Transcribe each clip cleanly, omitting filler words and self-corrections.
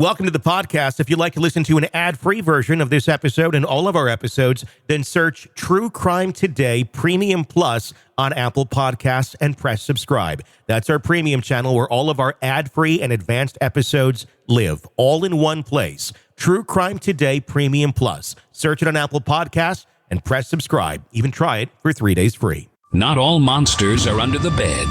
Welcome to the podcast. If you'd like to listen to an ad-free version of this episode and all of our episodes, then search True Crime Today Premium Plus on Apple Podcasts and press subscribe. That's our premium channel where all of our ad-free and advanced episodes live, all in one place. True Crime Today Premium Plus. Search it on Apple Podcasts and press subscribe. Even try it for 3 days free. Not all monsters are under the bed.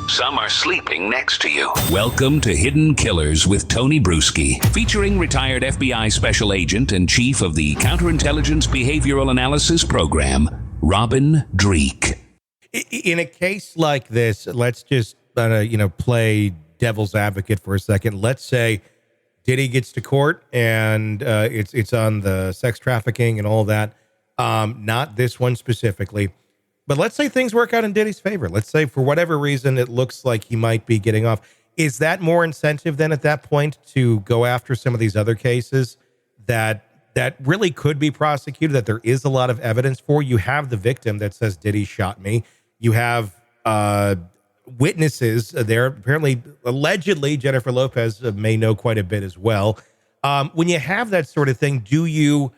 Some are sleeping next to you. Welcome to Hidden Killers with Tony Bruschi, featuring retired FBI Special Agent and Chief of the Counterintelligence Behavioral Analysis Program, Robin Dreeke. In a case like this, let's just play devil's advocate for a second. Let's say Diddy gets to court and it's on the sex trafficking and all that. Not this one specifically. But let's say things work out in Diddy's favor. Let's say for whatever reason, it looks like he might be getting off. Is that more incentive then at that point to go after some of these other cases that really could be prosecuted, that there is a lot of evidence for? You have the victim that says Diddy shot me. You have witnesses there. Apparently, allegedly, Jennifer Lopez may know quite a bit as well. When you have that sort of thing, do you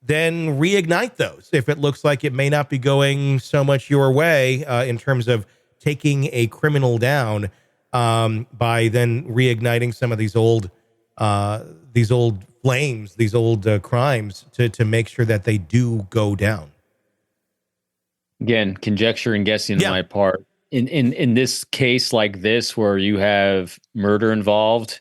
then reignite those if it looks like it may not be going so much your way in terms of taking a criminal down by then reigniting some of these old flames, these old crimes to make sure that they do go down? Again, conjecture and guessing on my part. In this case like this, where you have murder involved,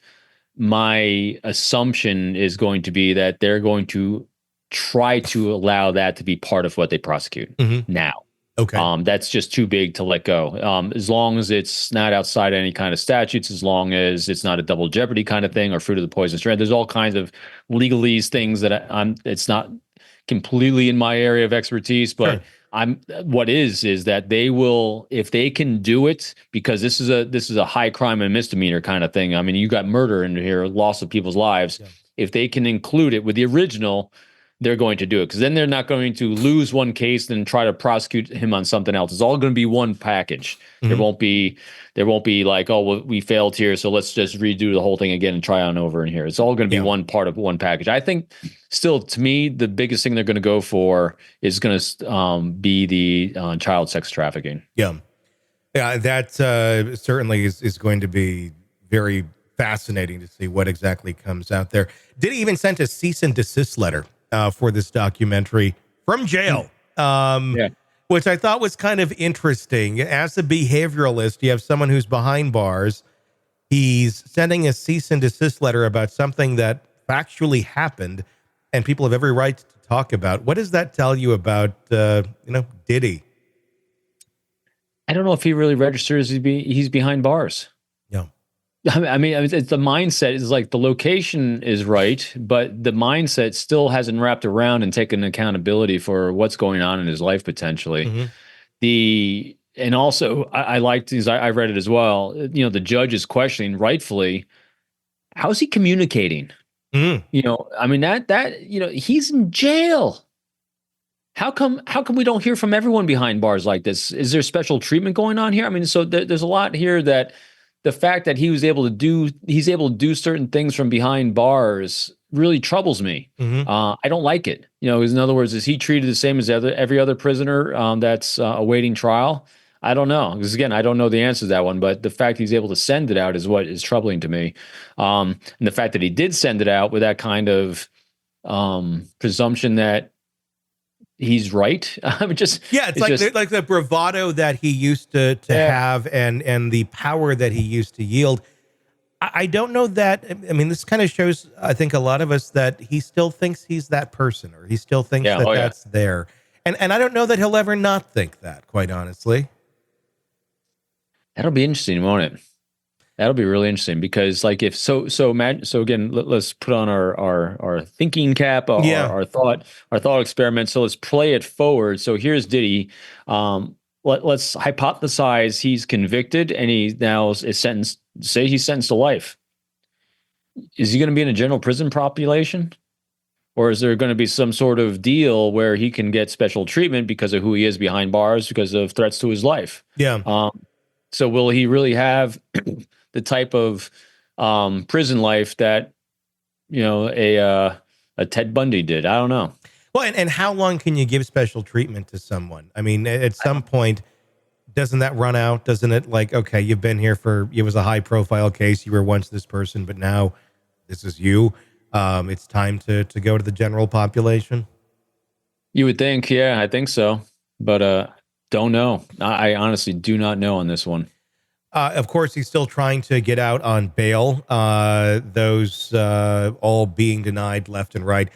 my assumption is going to be that they're going to try to allow that to be part of what they prosecute now. Okay. That's just too big to let go. As long as it's not outside any kind of statutes, as long as it's not a double jeopardy kind of thing or fruit of the poisonous tree. There's all kinds of legalese things that it's not completely in my area of expertise, but sure. What is that they will, if they can do it, because this is a high crime and misdemeanor kind of thing. I mean, you got murder in here, loss of people's lives. Yeah. If they can include it with the original, they're going to do it, because then they're not going to lose one case and try to prosecute him on something else. It's all going to be one package. There won't be like, oh, well, we failed here, so let's just redo the whole thing again and try on over in here. It's all going to be one part of one package. I think still, to me, the biggest thing they're going to go for is going to be the child sex trafficking. Yeah, that certainly is going to be very fascinating to see what exactly comes out there. Diddy even sent a cease and desist letter for this documentary from jail, which I thought was kind of interesting. As a behavioralist, you have someone who's behind bars. He's sending a cease and desist letter about something that factually happened, and people have every right to talk about. What does that tell you about, Diddy? I don't know if he really registers he's behind bars. I mean, it's the mindset is like the location is right, but the mindset still hasn't wrapped around and taken accountability for what's going on in his life potentially. And also I liked these. I read it as well. The judge is questioning rightfully, how's he communicating? I mean that he's in jail. How come we don't hear from everyone behind bars like this? Is there special treatment going on here? I mean, so there's a lot here that. The fact that he's able to do certain things from behind bars really troubles me. I don't like it. In other words, is he treated the same as every other prisoner that's awaiting trial? I don't know. Because again, I don't know the answer to that one, but the fact he's able to send it out is what is troubling to me. And the fact that he did send it out with that kind of presumption that he's right. It's like the bravado that he used to have and the power that he used to yield. I don't know that. I mean, this kind of shows, I think, a lot of us that he still thinks he's that person, or he still thinks that's there. And I don't know that he'll ever not think that, quite honestly. That'll be interesting, won't it? That'll be really interesting, because like if so again, let's put on our thinking cap, our thought experiment. So let's play it forward. So here's Diddy. Let's hypothesize he's convicted and he now is sentenced. Say he's sentenced to life. Is he going to be in a general prison population? Or is there going to be some sort of deal where he can get special treatment because of who he is behind bars, because of threats to his life? Yeah. So will he really have the type of prison life that a Ted Bundy did. I don't know. Well, and how long can you give special treatment to someone? I mean, at some point, doesn't that run out? Doesn't it, like, okay, you've been here it was a high profile case. You were once this person, but now this is you. It's time to go to the general population. You would think, yeah, I think so, but don't know. I honestly do not know on this one. Of course, he's still trying to get out on bail. Those all being denied left and right.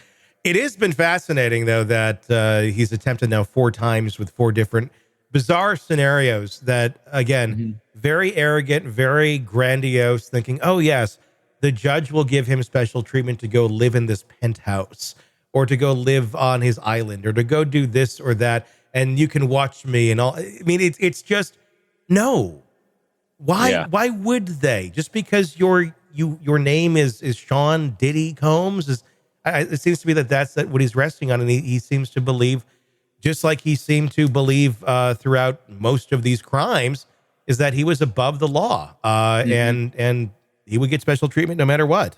It has been fascinating, though, that he's attempted now 4 times with 4 different bizarre scenarios that, again, very arrogant, very grandiose, thinking, oh, yes, the judge will give him special treatment to go live in this penthouse or to go live on his island or to go do this or that. And you can watch me and all. I mean, it's just, no. Why? Yeah. Why would they? Just because your name is Sean Diddy Combs? It seems to me that's what he's resting on. And he seems to believe, just like he seemed to believe throughout most of these crimes, is that he was above the law and he would get special treatment no matter what.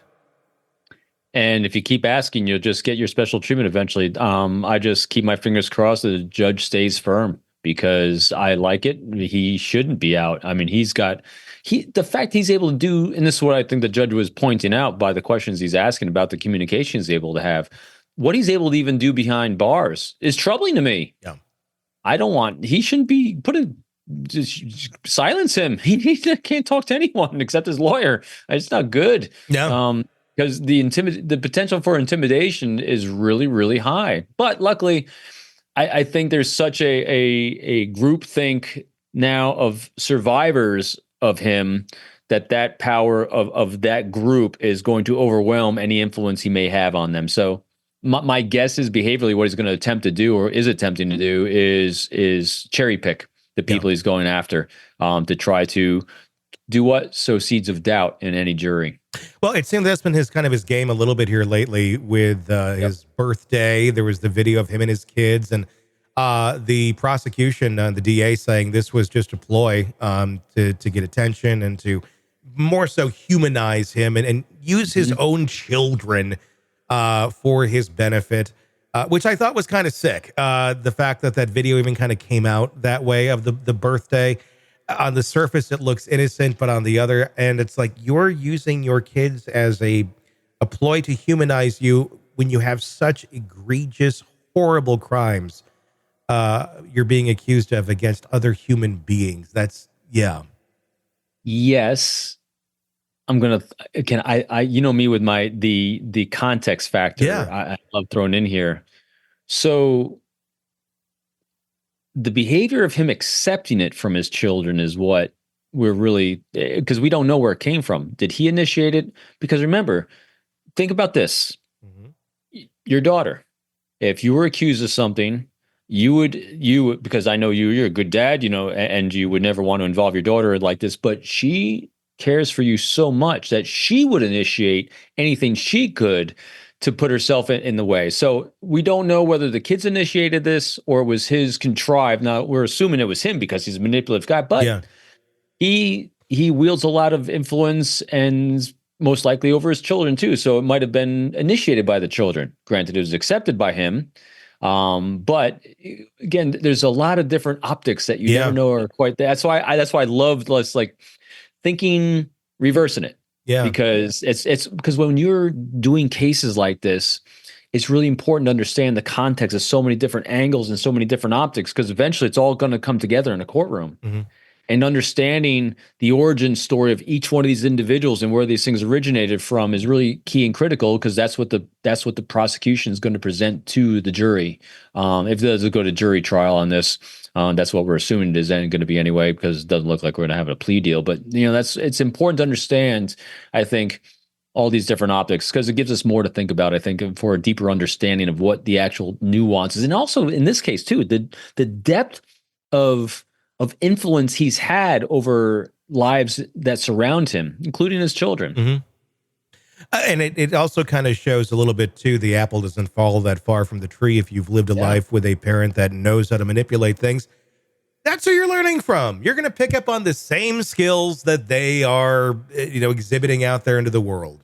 And if you keep asking, you'll just get your special treatment eventually. I just keep my fingers crossed that the judge stays firm because I like it. He shouldn't be out. I mean, the fact he's able to do, and this is what I think the judge was pointing out by the questions he's asking about the communication he's able to have. What he's able to even do behind bars is troubling to me. Yeah. He shouldn't be just silence him. He can't talk to anyone except his lawyer. It's not good. No. Because the potential for intimidation is really, really high. But luckily, I think there's such a group think now of survivors of him that power of that group is going to overwhelm any influence he may have on them. So my guess is behaviorally what he's going to attempt to do or is attempting to do is cherry pick the people he's going after to try to do what? Sow seeds of doubt in any jury. Well, it seems that's been his game a little bit here lately with his birthday. There was the video of him and his kids, and the prosecution, the DA, saying this was just a ploy to get attention and to more so humanize him and use his own children for his benefit, which I thought was kind of sick. The fact that video even kind of came out that way of the birthday. On the surface, it looks innocent, but on the other end, it's like you're using your kids as a ploy to humanize you when you have such egregious, horrible crimes you're being accused of against other human beings. That's, yeah. Yes. I'm going to, I me with the context factor. Yeah. I love throwing in here. So the behavior of him accepting it from his children is what we're really, because we don't know where it came from. Did he initiate it? Because remember, think about this. Your daughter, if you were accused of something, you would, because I know you're a good dad, and you would never want to involve your daughter like this, but she cares for you so much that she would initiate anything she could to put herself in the way. So we don't know whether the kids initiated this or it was his contrived. Now we're assuming it was him because he's a manipulative guy, but he wields a lot of influence and most likely over his children too. So it might have been initiated by the children. Granted, it was accepted by him. But again, there's a lot of different optics that you never know are quite there. That's why I loved thinking, reversing it. Yeah, because it's because when you're doing cases like this, it's really important to understand the context of so many different angles and so many different optics, because eventually it's all going to come together in a courtroom. And understanding the origin story of each one of these individuals and where these things originated from is really key and critical, because that's what the prosecution is going to present to the jury. If it does go to jury trial on this, that's what we're assuming it is going to be anyway, because it doesn't look like we're going to have a plea deal. But it's important to understand, I think, all these different optics, because it gives us more to think about, I think, for a deeper understanding of what the actual nuances, and also in this case too, the depth of influence he's had over lives that surround him, including his children. And it also kind of shows a little bit too, the apple doesn't fall that far from the tree. If you've lived a life with a parent that knows how to manipulate things, that's who you're learning from. You're going to pick up on the same skills that they are, exhibiting out there into the world.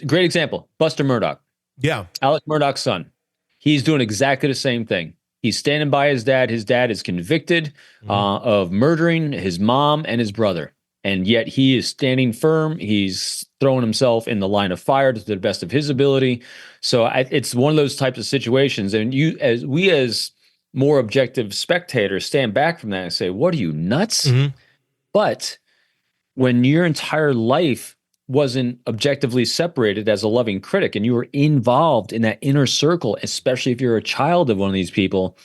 Great example, Buster Murdoch. Yeah. Alex Murdoch's son. He's doing exactly the same thing. He's standing by his dad. His dad is convicted of murdering his mom and his brother. And yet he is standing firm. He's throwing himself in the line of fire to the best of his ability. So it's one of those types of situations. And we as more objective spectators stand back from that and say, what are you, nuts? Mm-hmm. But when your entire life wasn't objectively separated as a loving critic and you were involved in that inner circle, especially if you're a child of one of these people,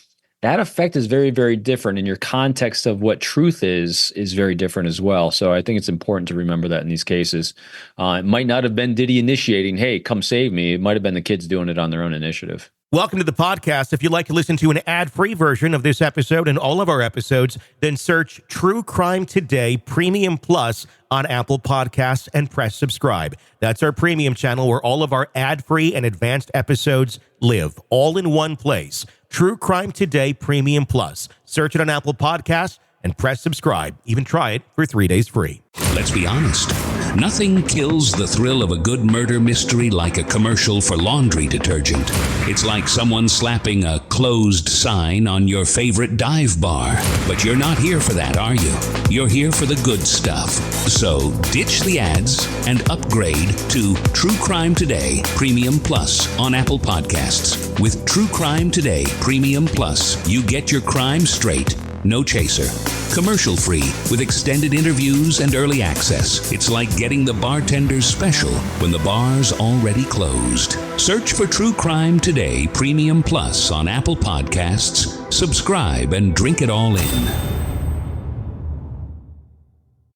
that effect is very, very different. And your context of what truth is very different as well. So I think it's important to remember that in these cases. It might not have been Diddy initiating, hey, come save me. It might have been the kids doing it on their own initiative. Welcome to the podcast. If you'd like to listen to an ad-free version of this episode and all of our episodes, then search True Crime Today Premium Plus on Apple Podcasts and press subscribe. That's our premium channel where all of our ad-free and advanced episodes live, all in one place. True Crime Today Premium Plus. Search it on Apple Podcasts and press subscribe. Even try it for 3 days free. Let's be honest. Nothing kills the thrill of a good murder mystery like a commercial for laundry detergent. It's like someone slapping a closed sign on your favorite dive bar. But you're not here for that, are you? You're here for the good stuff. So ditch the ads and upgrade to True Crime Today Premium Plus on Apple Podcasts. With True Crime Today Premium Plus, you get your crime straight, no chaser. Commercial free with extended interviews and early access. It's like getting the bartender's special when the bar's already closed. Search for True Crime Today Premium Plus on Apple Podcasts. Subscribe and drink it all in.